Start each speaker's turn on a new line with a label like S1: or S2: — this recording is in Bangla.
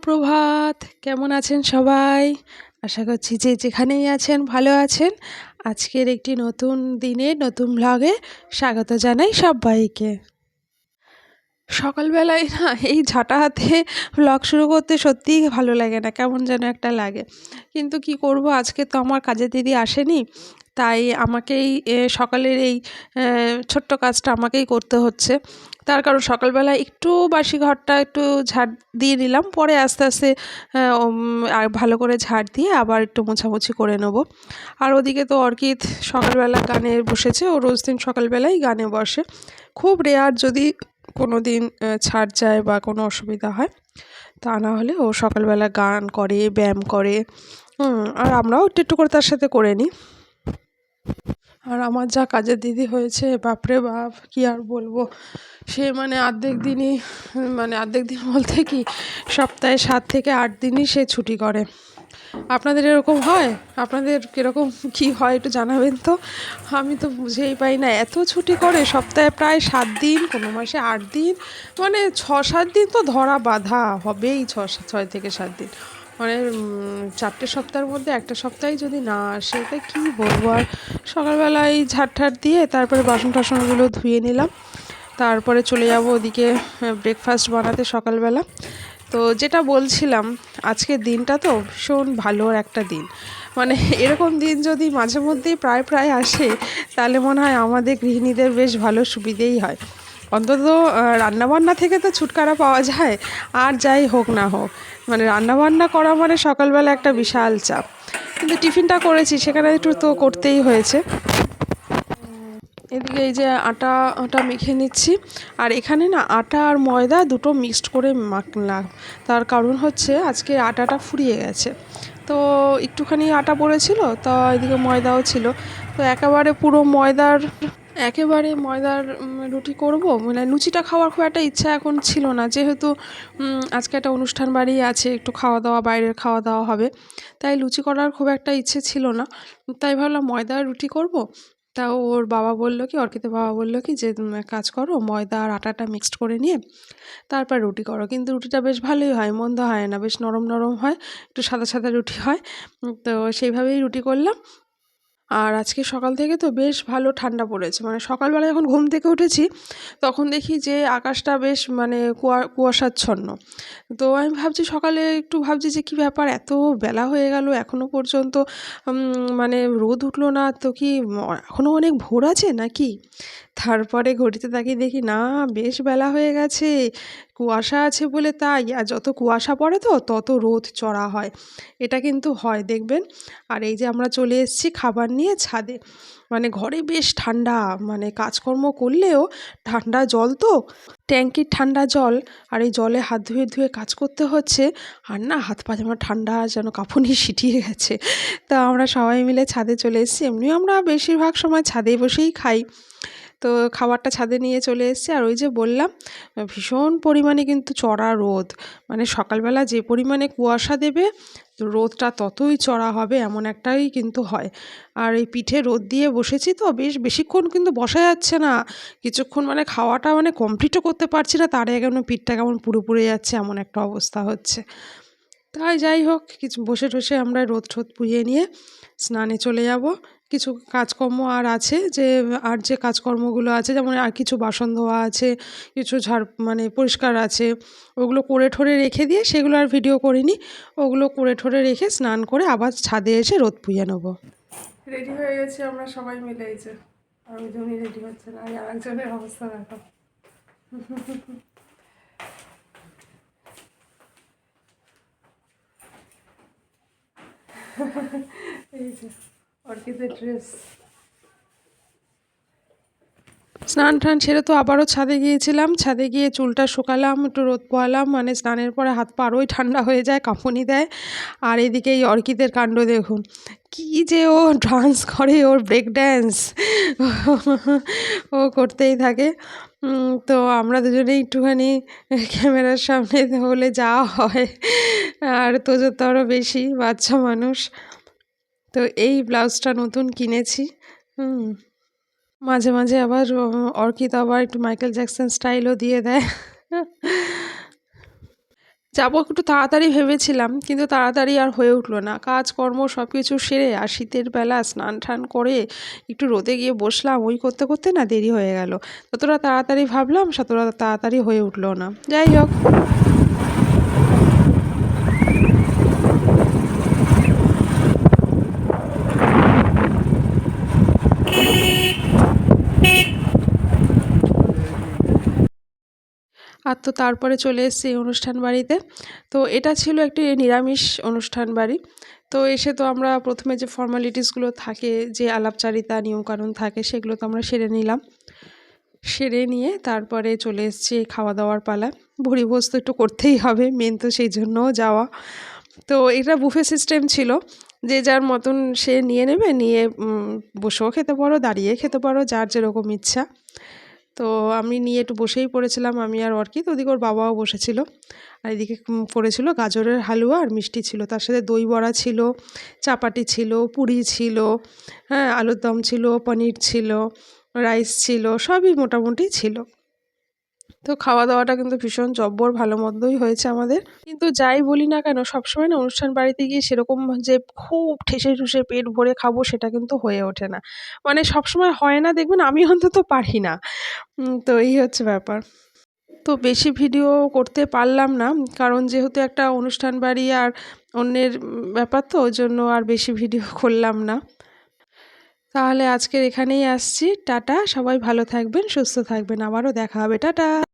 S1: সুপ্রভাত। কেমন আছেন সবাই? আশা করছি যে যেখানেই আছেন ভালো আছেন। আজকের একটি নতুন দিনে নতুন ভ্লগে স্বাগত জানাই সব্বাইকে। সকালবেলায় না এই ঝাঁটা হাতে ভ্লগ শুরু করতে সত্যিই ভালো লাগে না, কেমন যেন একটা লাগে। কিন্তু কি করব, আজকে তো আমার কাজের দিদি আসেনি, তাই আমাকেই সকালের এই ছোট্ট কাজটা আমাকেই করতে হচ্ছে। তার কারণ সকালবেলা একটু বাসি ঘরটা একটু ঝাড় দিয়ে নিলাম, পরে আস্তে আস্তে আর ভালো করে ঝাড় দিয়ে আবার একটু মোছামুছি করে নেবো। আর ওদিকে তো অর্কিত সকালবেলা গানে বসেছে, ও রোজ দিন সকালবেলাই গানে বসে। খুব রেয়ার যদি কোনো দিন ছাড় যায় বা কোনো অসুবিধা হয়, তা না হলে ও সকালবেলা গান করে, ব্যায়াম করে। আর আমরাও একটু একটু করে তার সাথে করে নিই। আর আমার যা কাজের দিদি হয়েছে, বাপরে বাপ, কি আর বলবো। সে মানে অর্ধেক দিন বলতে কি, সপ্তাহে 7 থেকে 8 দিনই সে ছুটি করে। আপনাদের এরকম হয়? আপনাদের কীরকম কী হয় একটু জানাবেন তো। আমি তো বুঝেই পাই না, এত ছুটি করে সপ্তাহে প্রায় 7 দিন, কোনো মাসে 8 দিন, মানে 6-7 দিন তো ধরা বাঁধা হবেই। 6 থেকে 7 দিন মানে 4টে সপ্তাহের মধ্যে একটা সপ্তাহে যদি না আসে, তাই কী বলবো। আর সকালবেলায় ঝাড় দিয়ে তারপরে বাসন টাসনগুলো ধুয়ে নিলাম, তারপরে চলে যাব ওদিকে ব্রেকফাস্ট বানাতে সকালবেলা। তো যেটা বলছিলাম, আজকের দিনটা তো ভীষণ ভালো একটা দিন। মানে এরকম দিন যদি মাঝে মধ্যেই প্রায় আসে, তাহলে মনে হয় আমাদের গৃহিণীদের বেশ ভালো সুবিধেই হয়। অন্তত রান্নাবান্না থেকে তো ছুটকারা পাওয়া যায়। আর যাই হোক না হোক, মানে রান্নাবান্না করা মানে সকালবেলা একটা বিশাল চাপ। কিন্তু টিফিনটা করেছি, সেখানে একটু তো করতেই হয়েছে। এদিকে এই যে আটা মেখে নিচ্ছি। আর এখানে না আটা আর ময়দা দুটো মিক্সড করে মাখলাম। তার কারণ হচ্ছে আজকে আটাটা ফুরিয়ে গেছে, তো একটুখানি আটা পড়েছিল, তো এদিকে ময়দাও ছিল। তো একেবারে ময়দার রুটি করব, মানে লুচিটা খাওয়ার খুব একটা ইচ্ছা এখন ছিল না, যেহেতু আজকে একটা অনুষ্ঠান বাড়ি আছে, একটু খাওয়া দাওয়া, বাইরের খাওয়া দাওয়া হবে। তাই লুচি করার খুব একটা ইচ্ছে ছিল না, তাই ভাবলাম ময়দার রুটি করব। তা অর্কিতের বাবা বললো কি যে এক কাজ করো, ময়দা আর আটাটা মিক্সড করে নিয়ে তারপর রুটি করো। কিন্তু রুটিটা বেশ ভালোই হয়, মন্দ হয় না, বেশ নরম নরম হয়, একটু সাদা সাদা রুটি হয়। তো সেইভাবেই রুটি করলাম। আর আজকে সকাল থেকে তো বেশ ভালো ঠান্ডা পড়েছে, মানে সকালবেলা যখন ঘুম থেকে উঠেছি, তখন দেখি যে আকাশটা বেশ মানে কুয়াশাচ্ছন্ন। তো আমি ভাবছি যে কী ব্যাপার, এত বেলা হয়ে গেল এখনও পর্যন্ত মানে রোদ উঠলো না, তো কি এখনও অনেক ভোর আছে নাকি। তারপরে ঘড়িতে তাকিয়ে দেখি না, বেশ বেলা হয়ে গেছে। কুয়াশা আছে বলে তাই, আর যত কুয়াশা পড়ে তো তত রোদ চড়া হয়, এটা কিন্তু হয় দেখবেন। আর এই যে আমরা চলে এসেছি খাবার নিয়ে ছাদে, মানে ঘরে বেশ ঠান্ডা, মানে কাজকর্ম করলেও ঠান্ডা জল তো, ট্যাঙ্কির ঠান্ডা জল, আর এই জলে হাত ধুয়ে ধুয়ে কাজ করতে হচ্ছে। আর না, হাত পা যেন ঠান্ডা, যেন কাঁপুনি সিটিয়ে গেছে। তা আমরা সবাই মিলে ছাদে চলে এসেছি। এমনিও আমরা বেশিরভাগ সময় ছাদে বসেই খাই। তো খাবারটা ছাদে নিয়ে চলে এসেছি। আর ওই যে বললাম, ভীষণ পরিমাণে কিন্তু চড়া রোদ, মানে সকালবেলা যে পরিমাণে কুয়াশা দেবে, রোদটা ততই চড়া হবে, এমন একটাই কিন্তু হয়। আর এই পিঠে রোদ দিয়ে বসেছি তো, বেশ বেশিক্ষণ কিন্তু বসা যাচ্ছে না। কিছুক্ষণ মানে খাওয়াটা মানে কমপ্লিটও করতে পারছি না, তার আগে কেমন পিঠটা কেমন পুড়ে যাচ্ছে, এমন একটা অবস্থা হচ্ছে। তাই যাই হোক, কিছু বসে টসে আমরা রোদ ঠোদ পুড়িয়ে নিয়ে স্নানে চলে যাব। কিছু কাজকর্ম আর আছে, যে কাজকর্মগুলো আছে, যেমন আর কিছু বাসন ধোয়া আছে, কিছু মানে পরিষ্কার আছে, ওগুলো করে ঠরে রেখে দিয়ে, সেগুলো আর ভিডিও করিনি। ওগুলো করে ঠরে রেখে স্নান করে আবার ছাদে এসে রোদ পুড়িয়ে নেবো। রেডি হয়ে গেছি আমরা সবাই মিলে, এই যে। আর ওইজনই রেডি হচ্ছে না, আর একজনের অবস্থা দেখো। এই যে অর্কিতের ড্রেস। স্নান টান সেরে তো আবারও ছাদে গিয়েছিলাম, ছাদে গিয়ে চুলটা শুকালাম, একটু রোদ পোয়ালাম, মানে স্নানের পরে হাত পা আরোই ঠান্ডা হয়ে যায়, কাঁপুনি দেয়। আর এদিকে এই অর্কিতের কাণ্ড দেখুন, কি যে ও ডান্স করে, ওর ব্রেক ড্যান্স ও করতেই থাকে। তো আমরা দুজনেই একটুখানি ক্যামেরার সামনে হলে যা হয়, আর তোজোর তো আরও বেশি, বাচ্চা মানুষ। তো এই ব্লাউজটা নতুন কিনেছি। মাঝে মাঝে আবার অর্কিত আবার একটু মাইকেল জ্যাকসন স্টাইলও দিয়ে দেয়। যাবো একটু তাড়াতাড়ি ভেবেছিলাম, কিন্তু তাড়াতাড়ি আর হয়ে উঠলো না। কাজকর্ম সব কিছু সেরে আর শীতের বেলা স্নান টান করে একটু রোদে গিয়ে বসলাম, ওই করতে করতে না দেরি হয়ে গেল। যতটা তাড়াতাড়ি ভাবলাম ততটা তাড়াতাড়ি হয়ে উঠলো না। যাই হোক, আর তো তারপরে চলে এসেছি এই অনুষ্ঠান বাড়িতে। তো এটা ছিল একটি নিরামিষ অনুষ্ঠান বাড়ি। তো এসে তো আমরা প্রথমে যে ফর্মালিটিসগুলো থাকে, যে আলাপচারিতা নিয়মকানুন থাকে, সেগুলো তো আমরা সেরে নিলাম। সেরে নিয়ে তারপরে চলে এসেছি খাওয়া দাওয়ার পালা। ভুরিভোজ তো একটু করতেই হবে, মেন তো সেই জন্যও যাওয়া। তো এটা বুফে সিস্টেম ছিল, যে যার মতন সে নিয়ে নেবে, নিয়ে বসেও খেতে পারো, দাঁড়িয়ে খেতে পারো, যার যেরকম ইচ্ছা। তো আমি নিয়ে একটু বসেই পড়েছিলাম, আমি আর অর্কিত। ওদিকে ওর বাবাও বসেছিল। আর এদিকে পড়েছিল গাজরের হালুয়া আর মিষ্টি ছিল, তার সাথে দই বড়া ছিল, চাপাটি ছিল, পুরি ছিল, হ্যাঁ আলুর দম ছিল, পনির ছিল, রাইস ছিল, সবই মোটামুটি ছিল। তো খাওয়া দাওয়াটা কিন্তু ভীষণ জব্বর ভালো মন্দই হয়েছে আমাদের। কিন্তু যাই বলি না কেন, সবসময় না অনুষ্ঠান বাড়িতে গিয়ে সেরকম যে খুব ঠেসে ঠুসে পেট ভরে খাবো, সেটা কিন্তু হয়ে ওঠে না। মানে সবসময় হয় না, দেখবেন আমি অন্তত পারি না। তো এই হচ্ছে ব্যাপার। তো বেশি ভিডিও করতে পারলাম না, কারণ যেহেতু একটা অনুষ্ঠান বাড়ি আর অন্যের ব্যাপার, তো ওই জন্য আর বেশি ভিডিও করলাম না। তাহলে আজকের এখানেই আসছি। টাটা, সবাই ভালো থাকবেন, সুস্থ থাকবেন, আবারও দেখা হবে। টাটা।